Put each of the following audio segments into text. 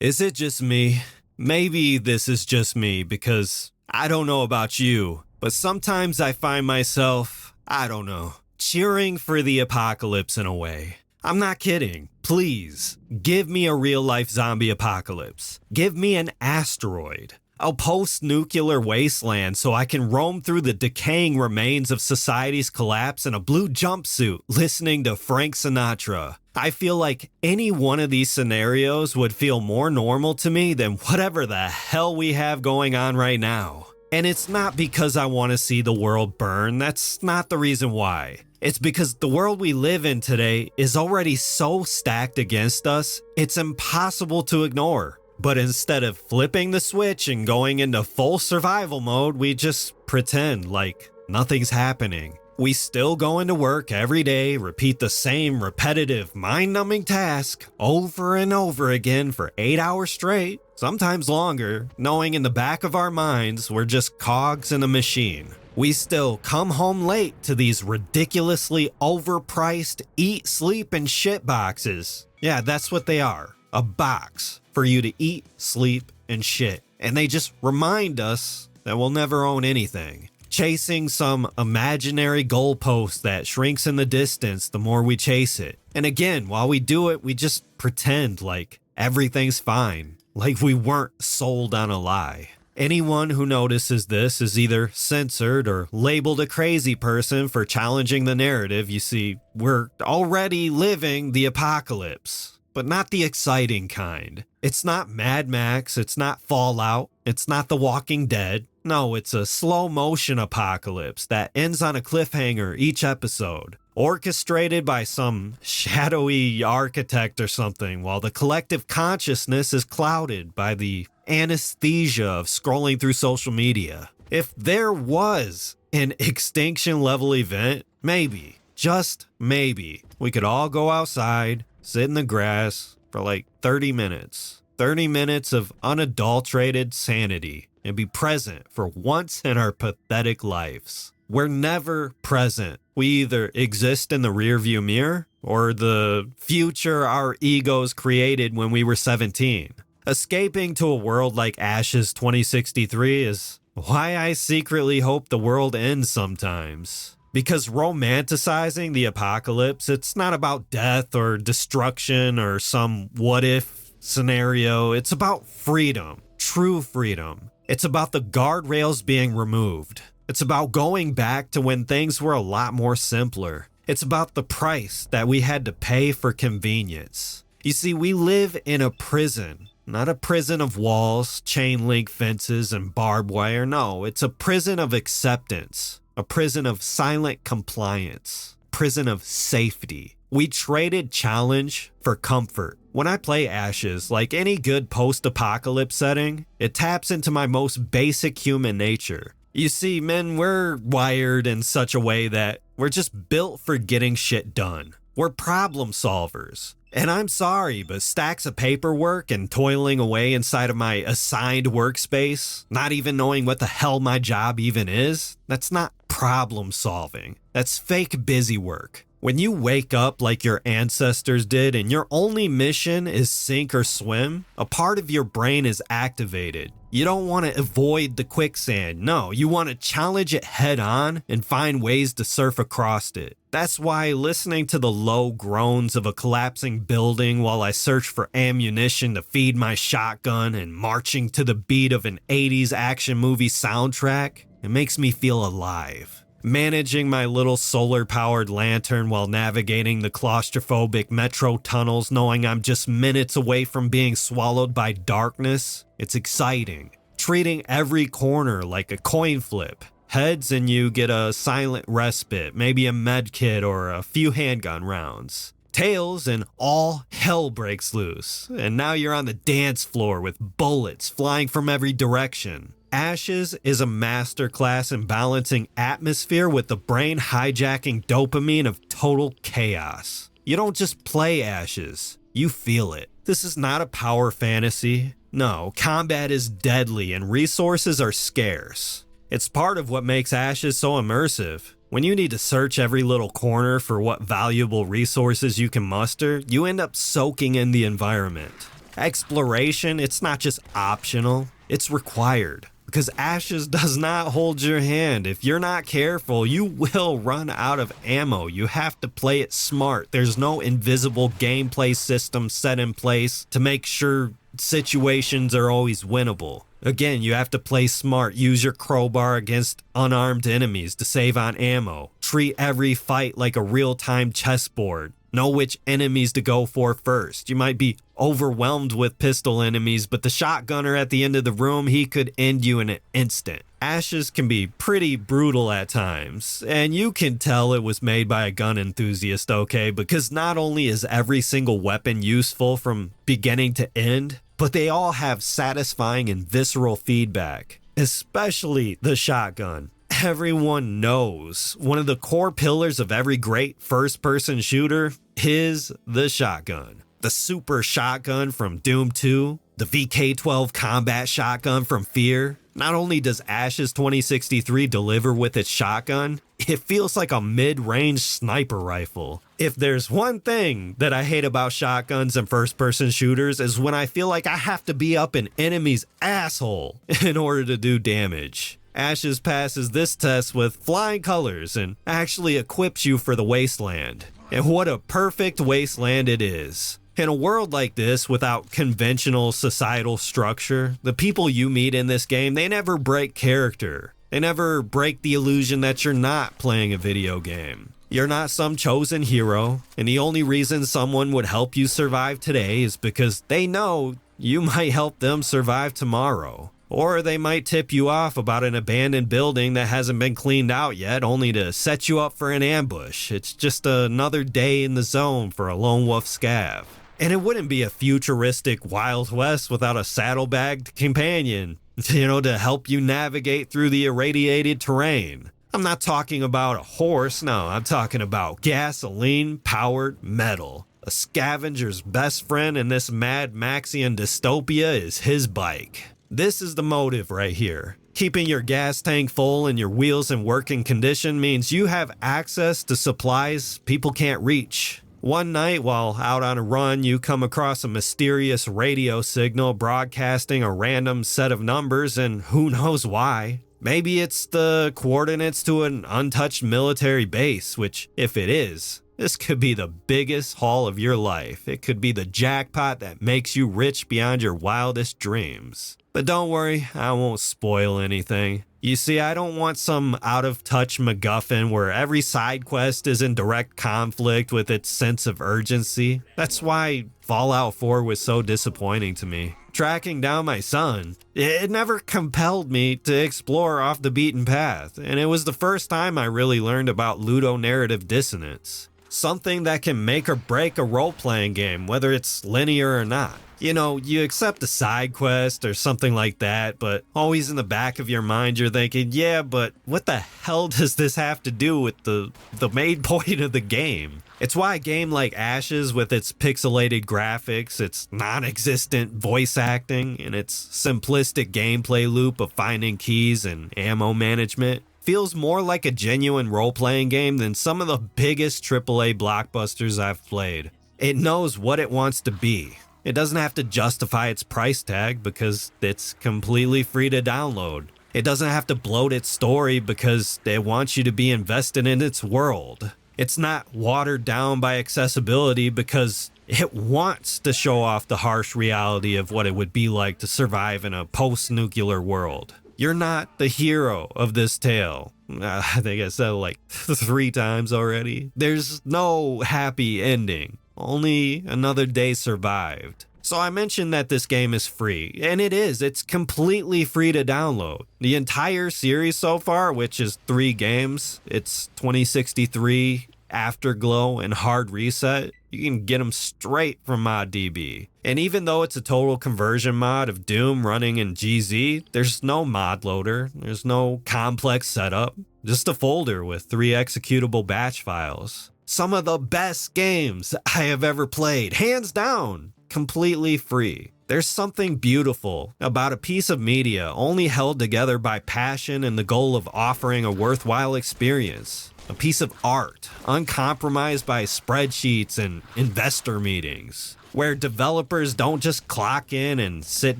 Is it just me? Maybe this is just me because I don't know about you, but sometimes I find myself, I don't know, cheering for the apocalypse in a way. I'm not kidding. Please, give me a real-life zombie apocalypse. Give me an asteroid. A post-nuclear wasteland so I can roam through the decaying remains of society's collapse in a blue jumpsuit listening to Frank Sinatra. I feel like any one of these scenarios would feel more normal to me than whatever the hell we have going on right now. And it's not because I want to see the world burn. That's not the reason why. It's because the world we live in today is already so stacked against us, it's impossible to ignore. But instead of flipping the switch and going into full survival mode, we just pretend like nothing's happening. We still go into work every day, repeat the same repetitive, mind-numbing task over and over again for 8 hours straight, sometimes longer, knowing in the back of our minds we're just cogs in a machine. We still come home late to these ridiculously overpriced eat, sleep, and shit boxes. Yeah, that's what they are. A box for you to eat, sleep, and shit. And they just remind us that we'll never own anything. Chasing some imaginary goalpost that shrinks in the distance the more we chase it. And again, while we do it, we just pretend like everything's fine. Like we weren't sold on a lie. Anyone who notices this is either censored or labeled a crazy person for challenging the narrative. You see, we're already living the apocalypse, but not the exciting kind. It's not Mad Max, it's not Fallout, it's not The Walking Dead. No, it's a slow motion apocalypse that ends on a cliffhanger each episode, orchestrated by some shadowy architect or something, while the collective consciousness is clouded by the anesthesia of scrolling through social media. If there was an extinction level event, maybe, just maybe, we could all go outside, sit in the grass for like 30 minutes. 30 minutes of unadulterated sanity and be present for once in our pathetic lives. We're never present. We either exist in the rearview mirror or the future our egos created when we were 17. Escaping to a world like Ashes 2063 is why I secretly hope the world ends sometimes. Because romanticizing the apocalypse, it's not about death or destruction or some what-if scenario. It's about freedom, true freedom. It's about the guardrails being removed. It's about going back to when things were a lot more simpler. It's about the price that we had to pay for convenience. You see, we live in a prison, not a prison of walls, chain link fences, and barbed wire. No, it's a prison of acceptance, a prison of silent compliance, prison of safety. We traded challenge for comfort. When I play Ashes, like any good post-apocalypse setting, it taps into my most basic human nature. You see, men, we're wired in such a way that we're just built for getting shit done. We're problem solvers. And I'm sorry, but stacks of paperwork and toiling away inside of my assigned workspace, not even knowing what the hell my job even is, that's not problem solving. That's fake busy work. When you wake up like your ancestors did and your only mission is sink or swim, a part of your brain is activated. You don't want to avoid the quicksand. No, you want to challenge it head on and find ways to surf across it. That's why listening to the low groans of a collapsing building while I search for ammunition to feed my shotgun and marching to the beat of an 80s action movie soundtrack, it makes me feel alive. Managing my little solar-powered lantern while navigating the claustrophobic metro tunnels knowing I'm just minutes away from being swallowed by darkness, it's exciting. Treating every corner like a coin flip. Heads and you get a silent respite, maybe a med kit or a few handgun rounds. Tails and all hell breaks loose, and now you're on the dance floor with bullets flying from every direction. Ashes is a masterclass in balancing atmosphere with the brain hijacking dopamine of total chaos. You don't just play Ashes, you feel it. This is not a power fantasy. No, combat is deadly and resources are scarce. It's part of what makes Ashes so immersive. When you need to search every little corner for what valuable resources you can muster, you end up soaking in the environment. Exploration, it's not just optional, it's required. Because Ashes does not hold your hand. If you're not careful, you will run out of ammo. You have to play it smart. There's no invisible gameplay system set in place to make sure situations are always winnable. Again, you have to play smart. Use your crowbar against unarmed enemies to save on ammo. Treat every fight like a real-time chessboard. Know which enemies to go for first. You might be overwhelmed with pistol enemies, but the shotgunner at the end of the room, he could end you in an instant. Ashes can be pretty brutal at times, and you can tell it was made by a gun enthusiast, okay? Because not only is every single weapon useful from beginning to end, but they all have satisfying and visceral feedback, especially the shotgun. Everyone knows one of the core pillars of every great first-person shooter is the shotgun. The super shotgun from Doom 2, the VK-12 combat shotgun from Fear. Not only does Ashes 2063 deliver with its shotgun, it feels like a mid-range sniper rifle. If there's one thing that I hate about shotguns and first-person shooters is when I feel like I have to be up an enemy's asshole in order to do damage. Ashes passes this test with flying colors and actually equips you for the wasteland. And what a perfect wasteland it is. In a world like this, without conventional societal structure, the people you meet in this game, they never break character. They never break the illusion that you're not playing a video game. You're not some chosen hero, and the only reason someone would help you survive today is because they know you might help them survive tomorrow. Or they might tip you off about an abandoned building that hasn't been cleaned out yet, only to set you up for an ambush. It's just another day in the zone for a lone wolf scav. And it wouldn't be a futuristic Wild West without a saddlebagged companion, to help you navigate through the irradiated terrain. I'm not talking about a horse, no, I'm talking about gasoline-powered metal. A scavenger's best friend in this Mad Maxian dystopia is his bike. This is the motive right here. Keeping your gas tank full and your wheels in working condition means you have access to supplies people can't reach. One night while out on a run, you come across a mysterious radio signal broadcasting a random set of numbers, and who knows why. Maybe it's the coordinates to an untouched military base, which, if it is, this could be the biggest haul of your life. It could be the jackpot that makes you rich beyond your wildest dreams. But don't worry, I won't spoil anything. You see, I don't want some out-of-touch MacGuffin where every side quest is in direct conflict with its sense of urgency. That's why Fallout 4 was so disappointing to me. Tracking down my son, it never compelled me to explore off the beaten path, and it was the first time I really learned about ludonarrative dissonance. Something that can make or break a role-playing game, whether it's linear or not. You accept a side quest or something like that, but always in the back of your mind you're thinking, yeah, but what the hell does this have to do with the main point of the game? It's why a game like Ashes, with its pixelated graphics, its non-existent voice acting, and its simplistic gameplay loop of finding keys and ammo management, feels more like a genuine role-playing game than some of the biggest AAA blockbusters I've played. It knows what it wants to be. It doesn't have to justify its price tag because it's completely free to download. It doesn't have to bloat its story because it wants you to be invested in its world. It's not watered down by accessibility because it wants to show off the harsh reality of what it would be like to survive in a post-nuclear world. You're not the hero of this tale. I think I said it like 3 times already. There's no happy ending. Only another day survived. So I mentioned that this game is free, and it is. It's completely free to download. The entire series so far, which is 3 games, it's 2063, Afterglow, and Hard Reset. You can get them straight from ModDB. And even though it's a total conversion mod of Doom running in GZ, there's no mod loader, there's no complex setup, just a folder with 3 executable batch files. Some of the best games I have ever played, hands down, completely free. There's something beautiful about a piece of media only held together by passion and the goal of offering a worthwhile experience. A piece of art, uncompromised by spreadsheets and investor meetings, where developers don't just clock in and sit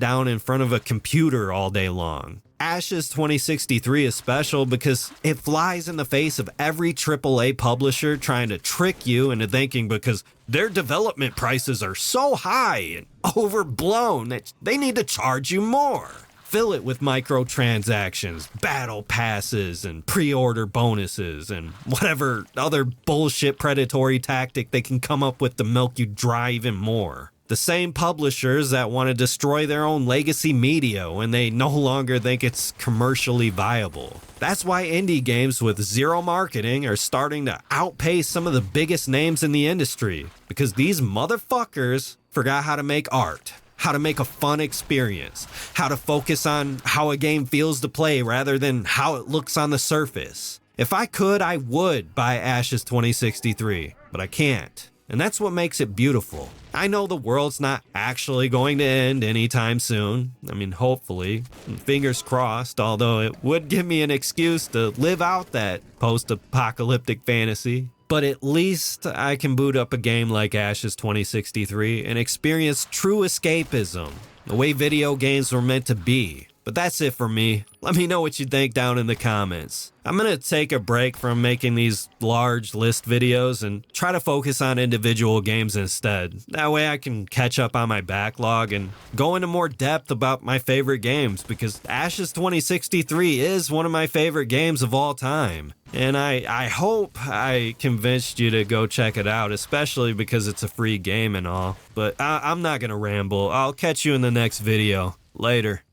down in front of a computer all day long. Ashes 2063 is special because it flies in the face of every AAA publisher trying to trick you into thinking because their development prices are so high and overblown that they need to charge you more. Fill it with microtransactions, battle passes, and pre-order bonuses, and whatever other bullshit predatory tactic they can come up with to milk you dry even more. The same publishers that want to destroy their own legacy media when they no longer think it's commercially viable. That's why indie games with zero marketing are starting to outpace some of the biggest names in the industry, because these motherfuckers forgot how to make art, how to make a fun experience, how to focus on how a game feels to play rather than how it looks on the surface. If I could, I would buy Ashes 2063, but I can't. And that's what makes it beautiful. I know the world's not actually going to end anytime soon. I mean, hopefully. Fingers crossed, although it would give me an excuse to live out that post-apocalyptic fantasy. But at least I can boot up a game like Ashes 2063 and experience true escapism, the way video games were meant to be. But that's it for me. Let me know what you think down in the comments. I'm gonna take a break from making these large list videos and try to focus on individual games instead. That way I can catch up on my backlog and go into more depth about my favorite games, because Ashes 2063 is one of my favorite games of all time. And I hope I convinced you to go check it out, especially because it's a free game and all. But I'm not gonna ramble. I'll catch you in the next video. Later.